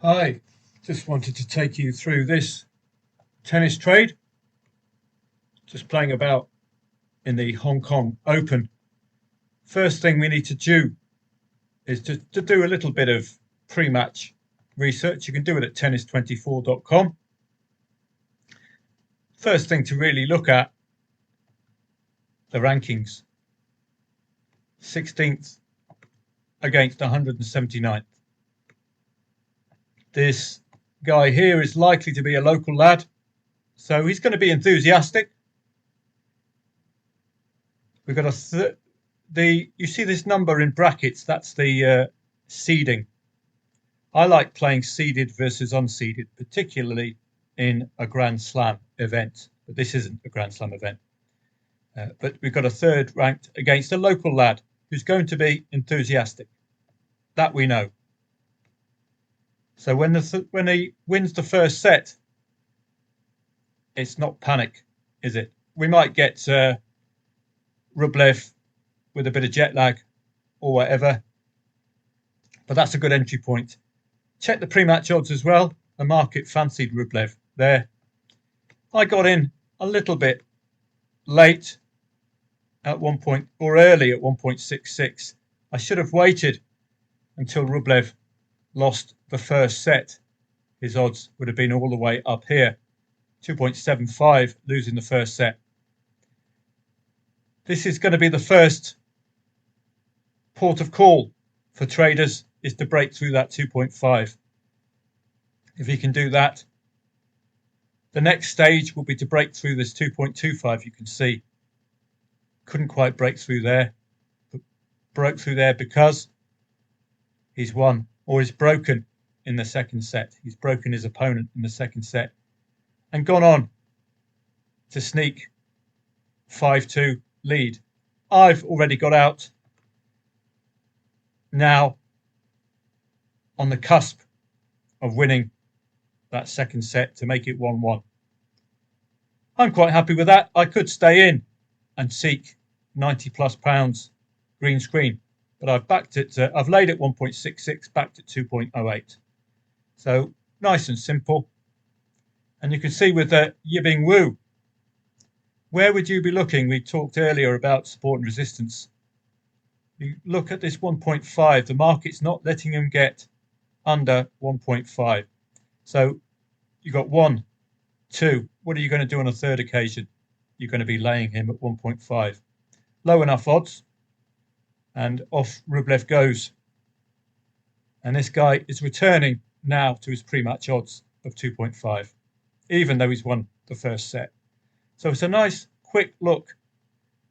Hi, just wanted to take you through this tennis trade. Just playing about in the Hong Kong Open. First thing we need to do is to do a little bit of pre-match research. You can do it at tennis24.com. First thing to really look at the rankings. 16th against 179th. This guy here is likely to be a local lad, so he's going to be enthusiastic. We've got you see this number in brackets, that's the seeding. I like playing seeded versus unseeded, particularly in a Grand Slam event, but this isn't a Grand Slam event. But we've got a third ranked against a local lad who's going to be enthusiastic. That we know. So when he wins the first set, it's not panic, is it? We might get Rublev with a bit of jet lag or whatever, but that's a good entry point. Check the pre-match odds as well. The market fancied Rublev there. I got in a little bit late at one point, or early at 1.66. I should have waited until Rublev lost the first set. His odds would have been all the way up here. 2.75 losing the first set. This is going to be the first port of call for traders, is to break through that 2.5. If he can do that, the next stage will be to break through this 2.25. You can see couldn't quite break through there, but broke through there because he's won, or he's broken in the second set. He's broken his opponent in the second set and gone on to sneak 5-2 lead. I've already got out, now on the cusp of winning that second set to make it 1-1. I'm quite happy with that. I could stay in and seek 90 plus pounds green screen, but I've backed it. I've laid it 1.66, backed at 2.08. So nice and simple. And you can see with the Yibing Wu, where would you be looking? We talked earlier about support and resistance. You look at this 1.5, the market's not letting him get under 1.5. So you got 1, 2. What are you going to do on a third occasion? You're going to be laying him at 1.5. Low enough odds. And off Rublev goes. And this guy is returning now to his pre-match odds of 2.5, even though he's won the first set. So it's a nice quick look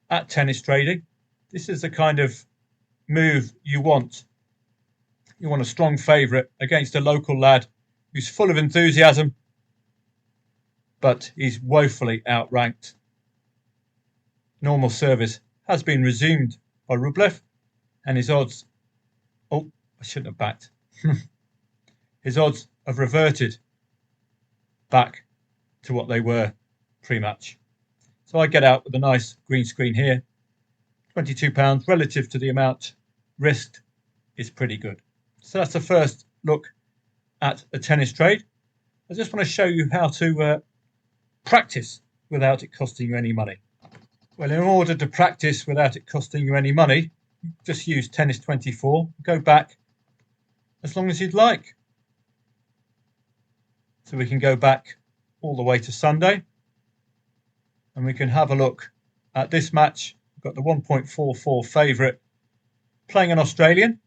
at tennis trading. This is the kind of move you want. You want a strong favourite against a local lad who's full of enthusiasm, but he's woefully outranked. Normal service has been resumed by Rublev, and his odds, oh, I shouldn't have backed. His odds have reverted back to what they were pre-match. So I get out with a nice green screen here. £22 relative to the amount risked is pretty good. So that's the first look at a tennis trade. I just want to show you how to practice without it costing you any money. Well, in order to practice without it costing you any money, just use Tennis24. Go back as long as you'd like. So we can go back all the way to Sunday, and we can have a look at this match. We've got the 1.44 favourite playing an Australian.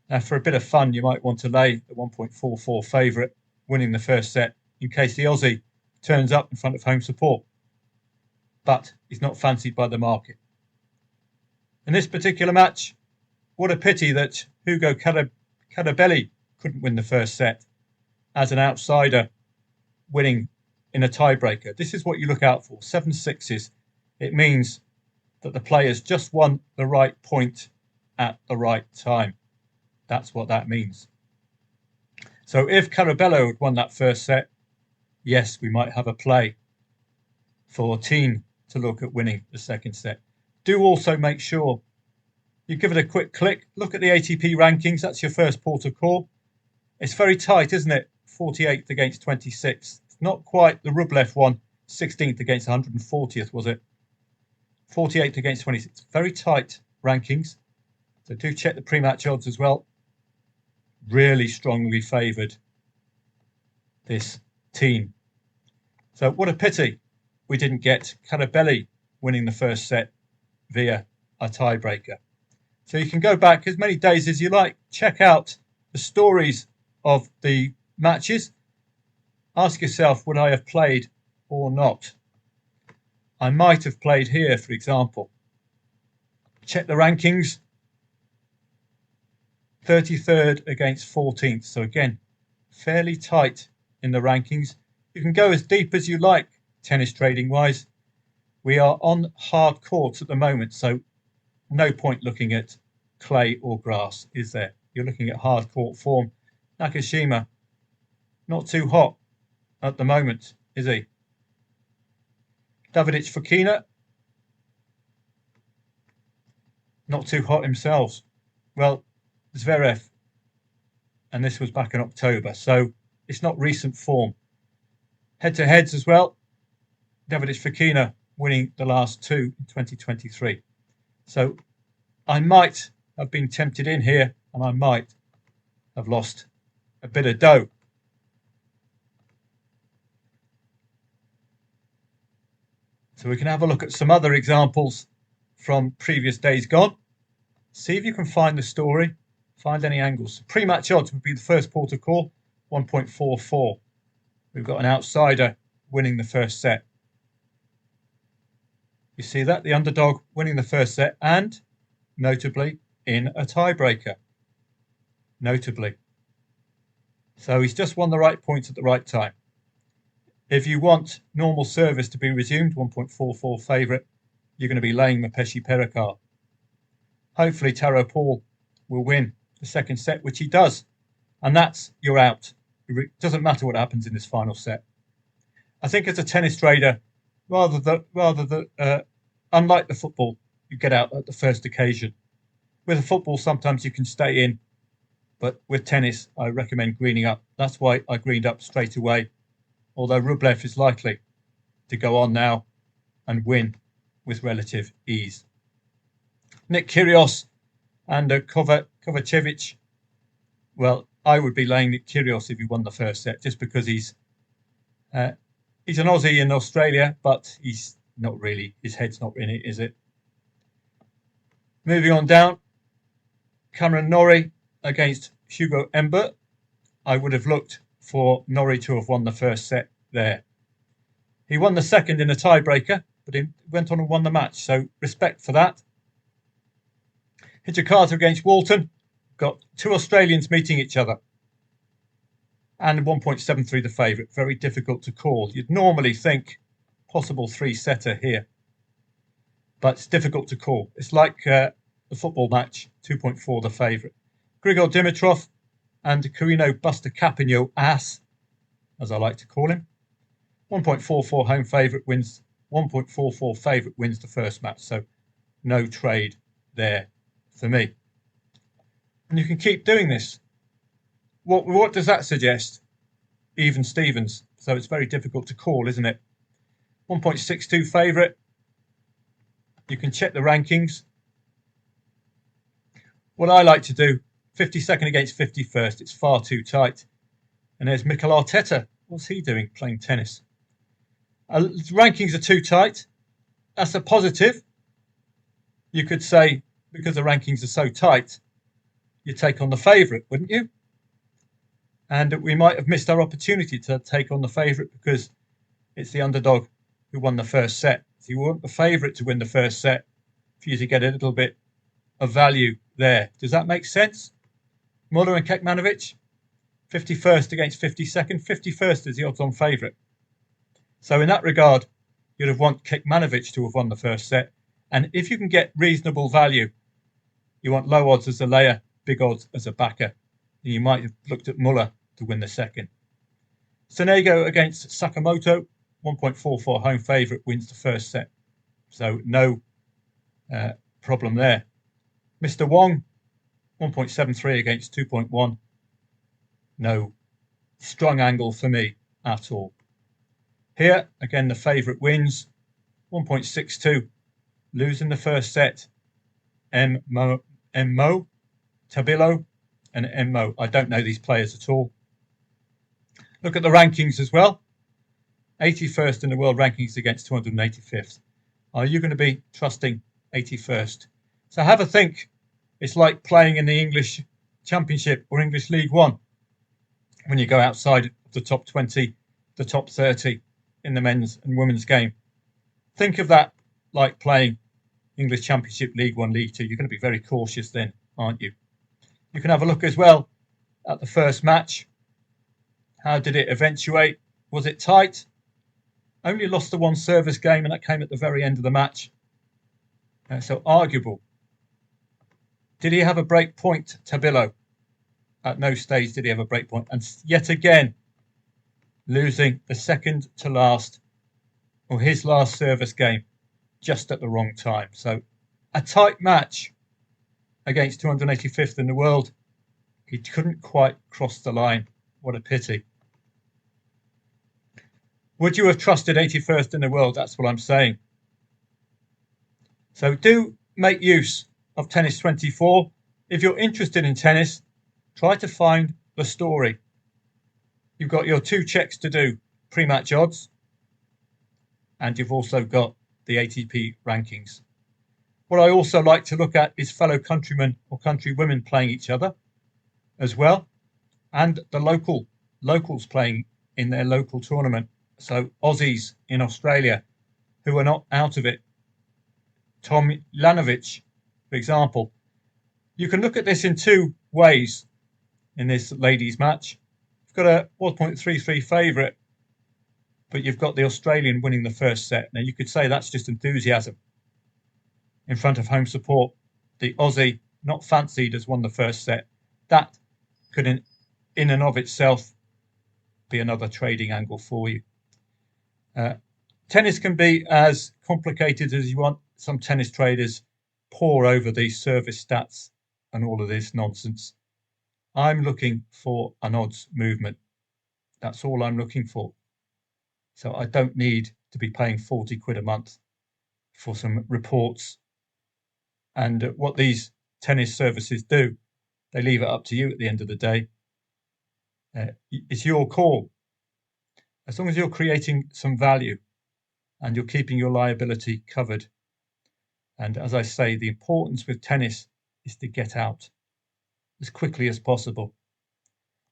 Now, for a bit of fun, you might want to lay the 1.44 favourite winning the first set in case the Aussie turns up in front of home support. But he's not fancied by the market. In this particular match, what a pity that Hugo Carabelli couldn't win the first set as an outsider winning in a tiebreaker. This is what you look out for, 7 6s. It means that the players just won the right point at the right time. That's what that means. So if Carabello had won that first set, yes, we might have a play for Teen to look at winning the second set. Do also make sure you give it a quick click. Look at the ATP rankings. That's your first port of call. It's very tight, isn't it? 48th against 26th. It's not quite the Rublev one, 16th against 140th, was it? 48th against 26th. Very tight rankings. So do check the pre-match odds as well. Really strongly favoured, this team. So what a pity we didn't get Carabelli winning the first set via a tiebreaker. So you can go back as many days as you like, check out the stories of the matches. Ask yourself, would I have played or not? I might have played here, for example. Check the rankings. 33rd against 14th. So again, fairly tight in the rankings. You can go as deep as you like, tennis trading wise. We are on hard courts at the moment, so no point looking at clay or grass, is there? You're looking at hard court form. Nakashima, not too hot at the moment, is he? Davidovich Fokina, not too hot himself. Well, Zverev, and this was back in October, so it's not recent form. Head-to-heads as well. Davidovich Fokina winning the last two in 2023. So I might have been tempted in here, and I might have lost a bit of dough. So we can have a look at some other examples from previous days gone. See if you can find the story, find any angles. Pre-match odds would be the first port of call, 1.44. We've got an outsider winning the first set. You see that? The underdog winning the first set, and notably in a tiebreaker. Notably. So he's just won the right points at the right time. If you want normal service to be resumed, 1.44 favourite, you're going to be laying Mapeshi Perekar. Hopefully Taro Paul will win the second set, which he does. And that's you're out. It doesn't matter what happens in this final set. I think as a tennis trader, unlike the football, you get out at the first occasion. With a football, sometimes you can stay in. But with tennis, I recommend greening up. That's why I greened up straight away. Although Rublev is likely to go on now and win with relative ease. Nick Kyrgios and Kovacevic. Well, I would be laying Nick Kyrgios if he won the first set, just because he's an Aussie in Australia, but he's not really, his head's not in it, is it? Moving on down, Cameron Norrie against Hugo Humbert. I would have looked for Norrie to have won the first set there. He won the second in a tiebreaker, but he went on and won the match, so respect for that. Hijikata against Walton. Got two Australians meeting each other. And 1.73 the favourite. Very difficult to call. You'd normally think possible three-setter here. But it's difficult to call. It's like the football match, 2.4 the favourite. Grigor Dimitrov and Carino Buster-Capino Ass, as I like to call him. 1.44 home favourite wins. 1.44 favourite wins the first match. So no trade there for me. And you can keep doing this. What does that suggest? Even Stevens. So it's very difficult to call, isn't it? 1.62 favourite. You can check the rankings. What I like to do, 52nd against 51st. It's far too tight. And there's Mikel Arteta. What's he doing playing tennis? Rankings are too tight. That's a positive. You could say, because the rankings are so tight, you take on the favourite, wouldn't you? And we might have missed our opportunity to take on the favourite because it's the underdog who won the first set. So you want the favourite to win the first set for you to get a little bit of value there. Does that make sense? Muller and Kekmanovic, 51st against 52nd. 51st is the odds-on favourite. So in that regard, you'd have want Kekmanovic to have won the first set. And if you can get reasonable value, you want low odds as a layer, big odds as a backer. And you might have looked at Muller to win the second. Sonego against Sakamoto, 1.44 home favourite, wins the first set. So no problem there. Mr. Wong, 1.73 against 2.1. No strong angle for me at all. Here, again, the favourite wins, 1.62, losing the first set. Mo, Tabilo, and Mo. I don't know these players at all. Look at the rankings as well. 81st in the world rankings against 285th. Are you going to be trusting 81st? So have a think. It's like playing in the English Championship or English League One when you go outside the top 20, the top 30 in the men's and women's game. Think of that like playing English Championship, League One, League Two. You're going to be very cautious then, aren't you? You can have a look as well at the first match. How did it eventuate? Was it tight? Only lost the one service game, and that came at the very end of the match. So arguable. Did he have a break point, Tabilo? At no stage did he have a break point. And yet again, losing the second to last, or his last service game, just at the wrong time. So a tight match against 285th in the world. He couldn't quite cross the line. What a pity. Would you have trusted 81st in the world? That's what I'm saying. So do make use of Tennis 24. If you're interested in tennis, try to find the story. You've got your 2 checks to do, pre-match odds, and you've also got the ATP rankings. What I also like to look at is fellow countrymen or countrywomen playing each other as well, and the locals playing in their local tournament. So Aussies in Australia who are not out of it. Tom Lanovich, for example. You can look at this in 2 ways in this ladies' match. You've got a 1.33 favourite, but you've got the Australian winning the first set. Now, you could say that's just enthusiasm in front of home support. The Aussie, not fancied, has won the first set. That could, in and of itself, be another trading angle for you. Tennis can be as complicated as you want. Some tennis traders pore over these service stats and all of this nonsense. I'm looking for an odds movement. That's all I'm looking for. So I don't need to be paying 40 quid a month for some reports. And what these tennis services do, they leave it up to you at the end of the day. It's your call. As long as you're creating some value and you're keeping your liability covered. And as I say, the importance with tennis is to get out as quickly as possible.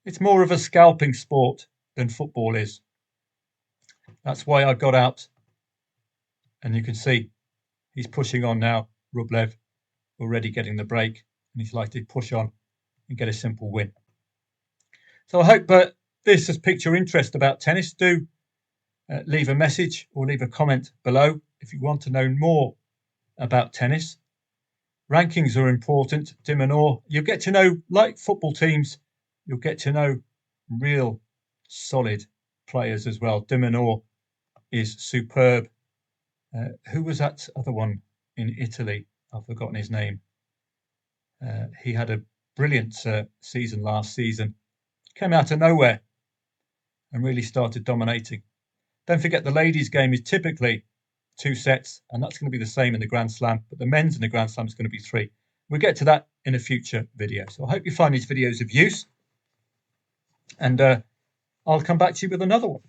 It's more of a scalping sport than football is. That's why I got out. And you can see he's pushing on now, Rublev, already getting the break. And he's likely to push on and get a simple win. So I hope this has piqued your interest about tennis. Do leave a message or leave a comment below if you want to know more about tennis. Rankings are important. De Minaur, you'll get to know, like football teams, you'll get to know real solid players as well. De Minaur is superb. Who was that other one in Italy? I've forgotten his name. He had a brilliant season last season. Came out of nowhere and really started dominating. Don't forget the ladies' game is typically 2 sets, and that's going to be the same in the Grand Slam, but the men's in the Grand Slam is going to be 3. We'll get to that in a future video. So I hope you find these videos of use, and I'll come back to you with another one.